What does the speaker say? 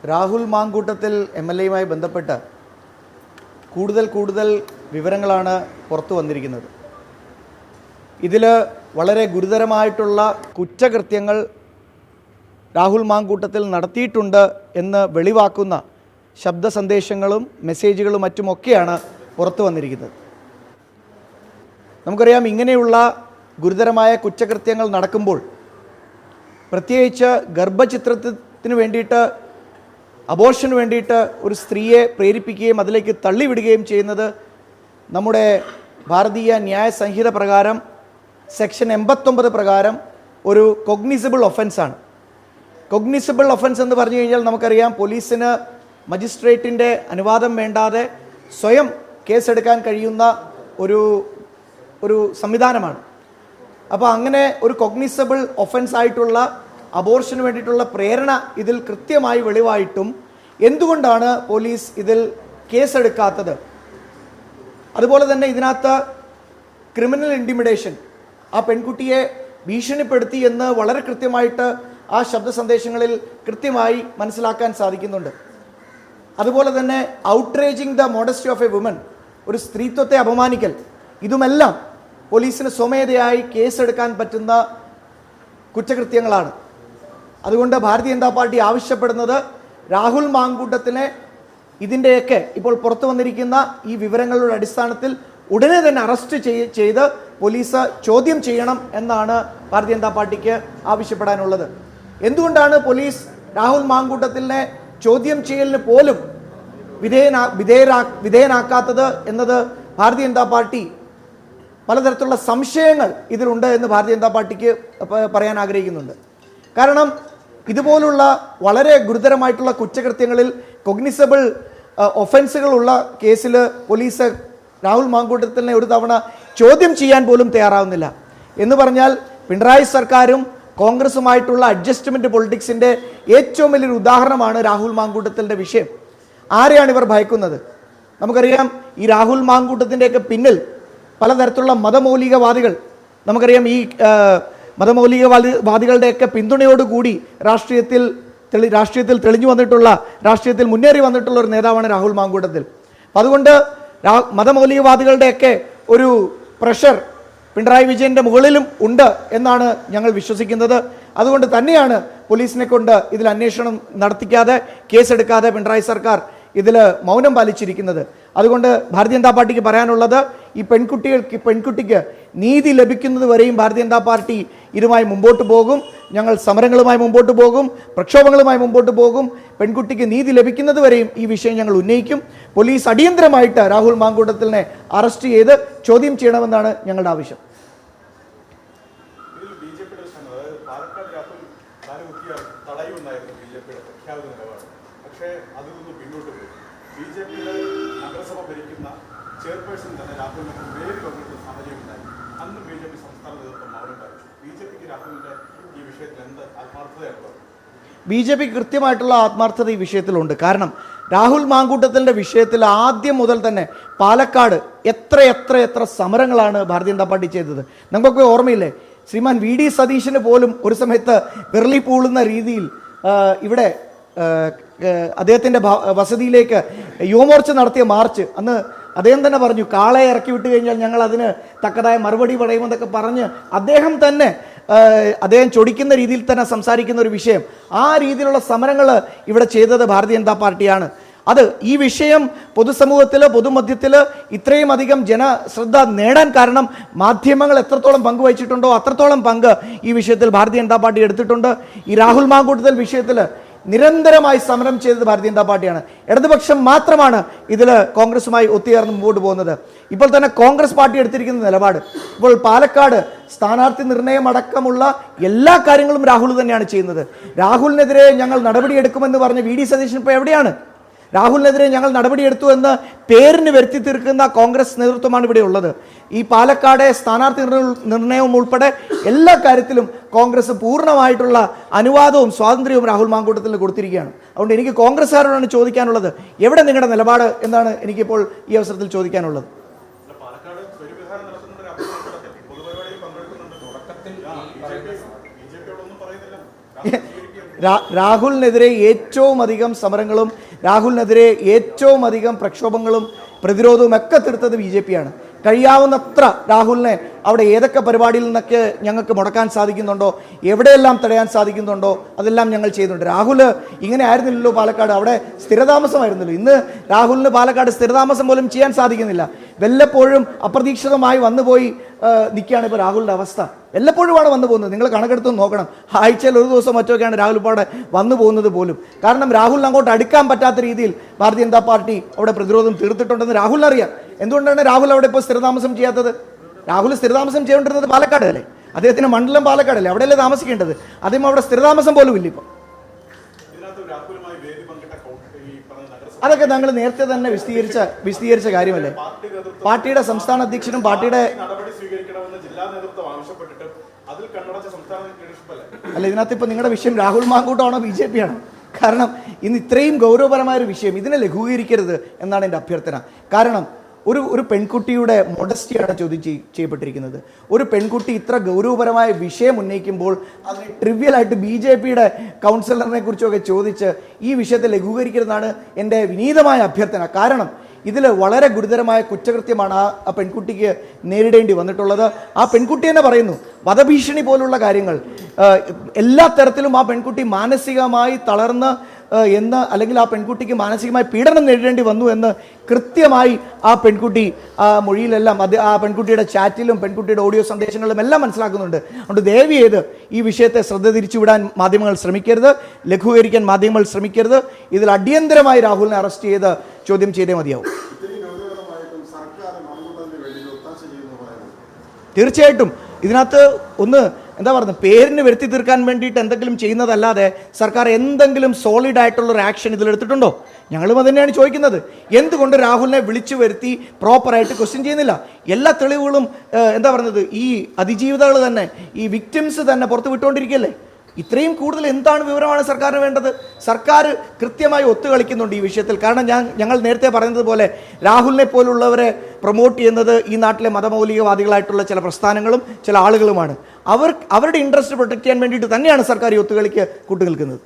രാഹുൽ മാങ്കൂട്ടത്തിൽ MLA-യുമായി ബന്ധപ്പെട്ട് കൂടുതൽ വിവരങ്ങളാണ് പുറത്തു വന്നിരിക്കുന്നത്. ഇതിൽ വളരെ ഗുരുതരമായിട്ടുള്ള കുറ്റകൃത്യങ്ങൾ രാഹുൽ മാങ്കൂട്ടത്തിൽ നടത്തിയിട്ടുണ്ട് എന്ന് വെളിവാക്കുന്ന ശബ്ദ സന്ദേശങ്ങളും മെസ്സേജുകളും മറ്റുമൊക്കെയാണ് പുറത്തു വന്നിരിക്കുന്നത്. നമുക്കറിയാം, ഇങ്ങനെയുള്ള ഗുരുതരമായ കുറ്റകൃത്യങ്ങൾ നടക്കുമ്പോൾ പ്രത്യേകിച്ച് ഗർഭചിത്രത്തിന് വേണ്ടിയിട്ട്, അബോർഷന് വേണ്ടിയിട്ട് ഒരു സ്ത്രീയെ പ്രേരിപ്പിക്കുകയും അതിലേക്ക് തള്ളിവിടുകയും ചെയ്യുന്നത് നമ്മുടെ ഭാരതീയ ന്യായ സംഹിത പ്രകാരം സെക്ഷൻ 89 പ്രകാരം ഒരു കൊഗ്നിസിബിൾ ഒഫൻസാണ്. കൊഗ്നിസിബിൾ ഒഫൻസ് എന്ന് പറഞ്ഞു കഴിഞ്ഞാൽ നമുക്കറിയാം, പോലീസിന് മജിസ്ട്രേറ്റിൻ്റെ അനുവാദം വേണ്ടാതെ സ്വയം കേസെടുക്കാൻ കഴിയുന്ന ഒരു സംവിധാനമാണ്. അപ്പോൾ അങ്ങനെ ഒരു കൊഗ്നിസിബിൾ ഒഫൻസ് ആയിട്ടുള്ള അബോർഷന് വേണ്ടിയിട്ടുള്ള പ്രേരണ ഇതിൽ കൃത്യമായി വെളിവായിട്ടും എന്തുകൊണ്ടാണ് പോലീസ് ഇതിൽ കേസെടുക്കാത്തത്? അതുപോലെ തന്നെ ഇതിനകത്ത് ക്രിമിനൽ ഇൻറ്റിമിഡേഷൻ, ആ പെൺകുട്ടിയെ ഭീഷണിപ്പെടുത്തി എന്ന് വളരെ കൃത്യമായിട്ട് ആ ശബ്ദ സന്ദേശങ്ങളിൽ കൃത്യമായി മനസ്സിലാക്കാൻ സാധിക്കുന്നുണ്ട്. അതുപോലെ തന്നെ outraging the modesty of a woman, ഒരു സ്ത്രീത്വത്തെ അപമാനിക്കൽ, ഇതുമെല്ലാം പോലീസിന് സ്വമേധയായി കേസെടുക്കാൻ പറ്റുന്ന കുറ്റകൃത്യങ്ങളാണ്. അതുകൊണ്ട് ഭാരതീയ ജനതാ പാർട്ടി ആവശ്യപ്പെടുന്നത് രാഹുൽ മാങ്കൂട്ടത്തിനെ ഇതിൻ്റെയൊക്കെ ഇപ്പോൾ പുറത്തു വന്നിരിക്കുന്ന ഈ വിവരങ്ങളുടെ അടിസ്ഥാനത്തിൽ ഉടനെ തന്നെ അറസ്റ്റ് ചെയ്ത് പോലീസ് ചോദ്യം ചെയ്യണം എന്നാണ് ഭാരതീയ ജനതാ പാർട്ടിക്ക് ആവശ്യപ്പെടാനുള്ളത്. എന്തുകൊണ്ടാണ് പോലീസ് രാഹുൽ മാങ്കൂട്ടത്തിനെ ചോദ്യം ചെയ്യലിന് പോലും വിധേയനാക്കാത്തത് എന്നത് ഭാരതീയ ജനതാ പാർട്ടി പലതരത്തിലുള്ള സംശയങ്ങൾ ഇതിലുണ്ട് എന്ന് ഭാരതീയ ജനതാ പാർട്ടിക്ക് പറയാൻ ആഗ്രഹിക്കുന്നുണ്ട്. കാരണം ഇതുപോലുള്ള വളരെ ഗുരുതരമായിട്ടുള്ള കുറ്റകൃത്യങ്ങളിൽ കൊഗ്നിസബിൾ ഒഫൻസുകളുള്ള കേസിൽ പോലീസ് രാഹുൽ മാങ്കൂട്ടത്തിനെ ഒരു തവണ ചോദ്യം ചെയ്യാൻ പോലും തയ്യാറാവുന്നില്ല എന്ന് പറഞ്ഞാൽ പിണറായി സർക്കാരും കോൺഗ്രസുമായിട്ടുള്ള അഡ്ജസ്റ്റ്മെൻറ്റ് പൊളിറ്റിക്സിൻ്റെ ഏറ്റവും വലിയൊരു ഉദാഹരണമാണ് രാഹുൽ മാങ്കൂട്ടത്തിൻ്റെ വിഷയം. ആരെയാണ് ഇവർ ഭയക്കുന്നത്? നമുക്കറിയാം, ഈ രാഹുൽ മാങ്കൂട്ടത്തിൻ്റെയൊക്കെ പിന്നിൽ പലതരത്തിലുള്ള മതമൗലികവാദികൾ, നമുക്കറിയാം, ഈ മതമൗലികവാദികളുടെയൊക്കെ പിന്തുണയോടുകൂടി രാഷ്ട്രീയത്തിൽ തെളിഞ്ഞു വന്നിട്ടുള്ള, രാഷ്ട്രീയത്തിൽ മുന്നേറി വന്നിട്ടുള്ള ഒരു നേതാവാണ് രാഹുൽ മാങ്കൂട്ടത്തിൽ. അപ്പം അതുകൊണ്ട് മതമൗലികവാദികളുടെയൊക്കെ ഒരു പ്രഷർ പിണറായി വിജയൻ്റെ മുകളിലും ഉണ്ട് എന്നാണ് ഞങ്ങൾ വിശ്വസിക്കുന്നത്. അതുകൊണ്ട് തന്നെയാണ് പോലീസിനെ കൊണ്ട് ഇതിൽ അന്വേഷണം നടത്തിക്കാതെ, കേസെടുക്കാതെ പിണറായി സർക്കാർ ഇതിൽ മൗനം പാലിച്ചിരിക്കുന്നത്. അതുകൊണ്ട് ഭാരതീയ ജനതാ പാർട്ടിക്ക് പറയാനുള്ളത്, ഈ പെൺകുട്ടിക്ക് നീതി ലഭിക്കുന്നത് വരെയും ഭാരതീയ ജനതാ പാർട്ടി ഇതുമായി മുമ്പോട്ട് പോകും. ഞങ്ങൾ സമരങ്ങളുമായി മുമ്പോട്ട് പോകും, പ്രക്ഷോഭങ്ങളുമായി മുമ്പോട്ട് പോകും. പെൺകുട്ടിക്ക് നീതി ലഭിക്കുന്നത് വരെയും ഈ വിഷയം ഞങ്ങൾ ഉന്നയിക്കും. പോലീസ് അടിയന്തരമായിട്ട് രാഹുൽ മാങ്കൂട്ടത്തിനെ അറസ്റ്റ് ചെയ്ത് ചോദ്യം ചെയ്യണമെന്നാണ് ഞങ്ങളുടെ ആവശ്യം. ചെയർപേഴ്സൺ തന്നെ രാഹുലിനെ നേരിൽ വന്നിട്ടുള്ള സാഹചര്യം ഉണ്ടായി. അന്ന് BJP സംസ്ഥാന നേതൃത്വം മൗനം പാലിച്ചു. BJPക്ക് രാഹുലിന്റെ ഈ വിഷയത്തിൽ എന്ത് ആത്മാർത്ഥതയാണ്? BJPക്ക് കൃത്യമായിട്ടുള്ള ആത്മാർത്ഥത ഈ വിഷയത്തിലുണ്ട്. കാരണം രാഹുൽ മാങ്കൂട്ടത്തിൻ്റെ വിഷയത്തിൽ ആദ്യം മുതൽ തന്നെ പാലക്കാട് എത്ര സമരങ്ങളാണ് ഭാരതീയ ജനതാ പാർട്ടി ചെയ്തത്. നമുക്കൊക്കെ ഓർമ്മയില്ലേ? ശ്രീമാൻ VD സതീശന് പോലും ഒരു സമയത്ത് വിരളി പൂളുന്ന രീതിയിൽ ഇവിടെ അദ്ദേഹത്തിൻ്റെ വസതിയിലേക്ക് യുവമോർച്ച നടത്തിയ മാർച്ച്, അന്ന് അദ്ദേഹം തന്നെ പറഞ്ഞു, കാളയെ ഇറക്കി വിട്ട് കഴിഞ്ഞാൽ ഞങ്ങൾ അതിന് തക്കതായ മറുപടി പറയുമെന്നൊക്കെ പറഞ്ഞ് അദ്ദേഹം ചൊടിക്കുന്ന രീതിയിൽ തന്നെ സംസാരിക്കുന്ന ഒരു വിഷയം. ആ രീതിയിലുള്ള സമരങ്ങൾ ഇവിടെ ചെയ്തത് ഭാരതീയ ജനതാ പാർട്ടിയാണ്. അത് ഈ വിഷയം പൊതുസമൂഹത്തിൽ, പൊതുമധ്യത്തിൽ ഇത്രയും അധികം ജനശ്രദ്ധ നേടാൻ കാരണം മാധ്യമങ്ങൾ എത്രത്തോളം പങ്കുവഹിച്ചിട്ടുണ്ടോ അത്രത്തോളം പങ്ക് ഈ വിഷയത്തിൽ ഭാരതീയ ജനതാ പാർട്ടി എടുത്തിട്ടുണ്ട്. ഈ രാഹുൽ മാങ്കൂട്ടത്തിൽ വിഷയത്തിൽ നിരന്തരമായി സമരം ചെയ്തത് ഭാരതീയ ജനതാ പാർട്ടിയാണ്. ഇടതുപക്ഷം മാത്രമാണ് ഇതിൽ കോൺഗ്രസുമായി ഒത്തുചേർന്ന് മുമ്പോട്ട് പോകുന്നത്. ഇപ്പോൾ തന്നെ കോൺഗ്രസ് പാർട്ടി എടുത്തിരിക്കുന്ന നിലപാട്, ഇപ്പോൾ പാലക്കാട് സ്ഥാനാർത്ഥി നിർണയം അടക്കമുള്ള എല്ലാ കാര്യങ്ങളും രാഹുൽ തന്നെയാണ് ചെയ്യുന്നത്. രാഹുലിനെതിരെ ഞങ്ങൾ നടപടിയെടുക്കുമെന്ന് പറഞ്ഞ് VD സതീശൻ ഇപ്പോൾ എവിടെയാണ്? രാഹുലിനെതിരെ ഞങ്ങൾ നടപടിയെടുത്തു എന്ന് പേരിന് വരുത്തി തീർക്കുന്ന കോൺഗ്രസ് നേതൃത്വമാണ് ഇവിടെ ഉള്ളത്. ഈ പാലക്കാട് സ്ഥാനാർത്ഥി നിർണയവും ഉൾപ്പെടെ എല്ലാ കാര്യത്തിലും കോൺഗ്രസ് പൂർണ്ണമായിട്ടുള്ള അനുവാദവും സ്വാതന്ത്ര്യവും രാഹുൽ മാങ്കൂട്ടത്തിന് കൊടുത്തിരിക്കുകയാണ്. അതുകൊണ്ട് എനിക്ക് കോൺഗ്രസ്സുകാരോടാണ് ചോദിക്കാനുള്ളത്, എവിടെ നിങ്ങളുടെ നിലപാട് എന്നാണ് എനിക്കിപ്പോൾ ഈ അവസരത്തിൽ ചോദിക്കാനുള്ളത്. രാഹുലിനെതിരെ ഏറ്റവും അധികം സമരങ്ങളും രാഹുലിനെതിരെ ഏറ്റവും അധികം പ്രക്ഷോഭങ്ങളും പ്രതിരോധവും ഒക്കെ തീർത്തത് BJP ആണ്. കഴിയാവുന്നത്ര രാഹുലിനെ അവിടെ ഏതൊക്കെ പരിപാടിയിൽ നിന്നൊക്കെ ഞങ്ങൾക്ക് മുടക്കാൻ സാധിക്കുന്നുണ്ടോ, എവിടെയെല്ലാം തടയാൻ സാധിക്കുന്നുണ്ടോ അതെല്ലാം ഞങ്ങൾ ചെയ്യുന്നുണ്ട്. രാഹുൽ ഇങ്ങനെ ആയിരുന്നില്ലല്ലോ പാലക്കാട്, അവിടെ സ്ഥിരതാമസമായിരുന്നല്ലോ. ഇന്ന് രാഹുലിന് പാലക്കാട് സ്ഥിരതാമസം പോലും ചെയ്യാൻ സാധിക്കുന്നില്ല. വല്ലപ്പോഴും അപ്രതീക്ഷിതമായി വന്നുപോയി നിൽക്കുകയാണ് ഇപ്പോൾ രാഹുലിൻ്റെ അവസ്ഥ. വല്ലപ്പോഴുമാണ് വന്നു പോകുന്നത്. നിങ്ങൾ കണക്കെടുത്ത് നോക്കണം. ആഴ്ചയിൽ ഒരു ദിവസം മറ്റൊക്കെയാണ് രാഹുൽ ഇപ്പോൾ അവിടെ വന്നു പോകുന്നത് പോലും. കാരണം രാഹുലിന് അങ്ങോട്ട് അടുക്കാൻ പറ്റാത്ത രീതിയിൽ ഭാരതീയ ജനതാ പാർട്ടി അവിടെ പ്രതിരോധം തീർത്തിട്ടുണ്ടെന്ന് രാഹുലിന് അറിയാം. എന്തുകൊണ്ടാണ് രാഹുൽ അവിടെ ഇപ്പോൾ സ്ഥിരതാമസം ചെയ്യാത്തത്? രാഹുൽ സ്ഥിരതാമസം ചെയ്തുകൊണ്ടിരുന്നത് പാലക്കാടല്ലേ? അദ്ദേഹത്തിന് മണ്ഡലം പാലക്കാടല്ലേ? അവിടെയല്ലേ താമസിക്കേണ്ടത്? അദ്ദേഹം അവിടെ സ്ഥിരതാമസം പോലും ഇല്ല ഇപ്പോൾ. അതൊക്കെ ഞങ്ങൾ നേരത്തെ തന്നെ വിശദീകരിച്ച കാര്യമല്ലേ? പാർട്ടിയുടെ സംസ്ഥാന അധ്യക്ഷനും പാർട്ടിയുടെ അല്ല, ഇതിനകത്ത് ഇപ്പൊ നിങ്ങളുടെ വിഷയം രാഹുൽ മാങ്കൂട്ടമാണോ BJP ആണോ? കാരണം ഇന്ന് ഇത്രയും ഗൗരവപരമായ ഒരു വിഷയം, ഇതിനെ ലഘൂകരിക്കരുത് എന്നാണ് എൻ്റെ അഭ്യർത്ഥന. കാരണം ഒരു പെൺകുട്ടിയുടെ മൊഡസ്റ്റിയാണ് ചോദ്യം ചെയ്യപ്പെട്ടിരിക്കുന്നത്. ഒരു പെൺകുട്ടി ഇത്ര ഗൗരവപരമായ വിഷയം ഉന്നയിക്കുമ്പോൾ അതിന് ട്രിവ്യലായിട്ട് BJPയുടെ കൗൺസിലറിനെ കുറിച്ചൊക്കെ ചോദിച്ച് ഈ വിഷയത്തെ ലഘൂകരിക്കരുതെന്നാണ് എൻ്റെ വിനീതമായ അഭ്യർത്ഥന. കാരണം ഇതിൽ വളരെ ഗുരുതരമായ കുറ്റകൃത്യമാണ് ആ പെൺകുട്ടിക്ക് നേരിടേണ്ടി വന്നിട്ടുള്ളത്. ആ പെൺകുട്ടി തന്നെ പറയുന്നു, വധഭീഷണി പോലുള്ള കാര്യങ്ങൾ എല്ലാ തരത്തിലും ആ പെൺകുട്ടി മാനസികമായി തളർന്ന് അല്ലെങ്കിൽ ആ പെൺകുട്ടിക്ക് മാനസികമായി പീഡനം നേരിടേണ്ടി വന്നു എന്ന് കൃത്യമായി ആ പെൺകുട്ടി ആ മൊഴിയിലെല്ലാം ആ പെൺകുട്ടിയുടെ ചാറ്റിലും പെൺകുട്ടിയുടെ ഓഡിയോ സന്ദേശങ്ങളിലും എല്ലാം മനസ്സിലാക്കുന്നുണ്ട്. അതുകൊണ്ട് ദയവ് ചെയ്ത് ഈ വിഷയത്തെ ശ്രദ്ധ തിരിച്ചുവിടാൻ മാധ്യമങ്ങൾ ശ്രമിക്കരുത്, ലഘൂകരിക്കാൻ മാധ്യമങ്ങൾ ശ്രമിക്കരുത്. ഇതിൽ അടിയന്തരമായി രാഹുലിനെ അറസ്റ്റ് ചെയ്ത് ചോദ്യം ചെയ്തേ മതിയാവും. തീർച്ചയായിട്ടും ഇതിനകത്ത് എന്താ പറയുന്നത്, പേരിന് വരുത്തി തീർക്കാൻ വേണ്ടിയിട്ട് എന്തെങ്കിലും ചെയ്യുന്നതല്ലാതെ സർക്കാർ എന്തെങ്കിലും സോളിഡ് ആയിട്ടുള്ളൊരു ആക്ഷൻ ഇതിലെടുത്തിട്ടുണ്ടോ? ഞങ്ങളും അത് തന്നെയാണ് ചോദിക്കുന്നത്. എന്തുകൊണ്ട് രാഹുലിനെ വിളിച്ചു വരുത്തി പ്രോപ്പറായിട്ട് ക്വസ്റ്റ്യൻ ചെയ്യുന്നില്ല? എല്ലാ തെളിവുകളും എന്താ പറയുന്നത്, ഈ അതിജീവിതകൾ തന്നെ, ഈ വിക്ടിംസ് തന്നെ പുറത്ത് വിട്ടുകൊണ്ടിരിക്കുകയല്ലേ? ഇത്രയും കൂടുതൽ എന്താണ് വിവരമാണ് സർക്കാരിന് വേണ്ടത്? സർക്കാർ കൃത്യമായി ഒത്തുകളിക്കുന്നുണ്ട് ഈ വിഷയത്തിൽ. കാരണം ഞങ്ങൾ നേരത്തെ പറയുന്നത് പോലെ രാഹുലിനെ പോലുള്ളവരെ പ്രൊമോട്ട് ചെയ്യുന്നത് ഈ നാട്ടിലെ മതമൗലികവാദികളായിട്ടുള്ള ചില പ്രസ്ഥാനങ്ങളും ചില ആളുകളുമാണ്. അവരുടെ ഇൻട്രസ്റ്റ് പ്രൊട്ടക്ട് ചെയ്യാൻ വേണ്ടിയിട്ട് തന്നെയാണ് സർക്കാർ ഈ ഒത്തുകളിക്ക് കൂട്ടുനിൽക്കുന്നത്.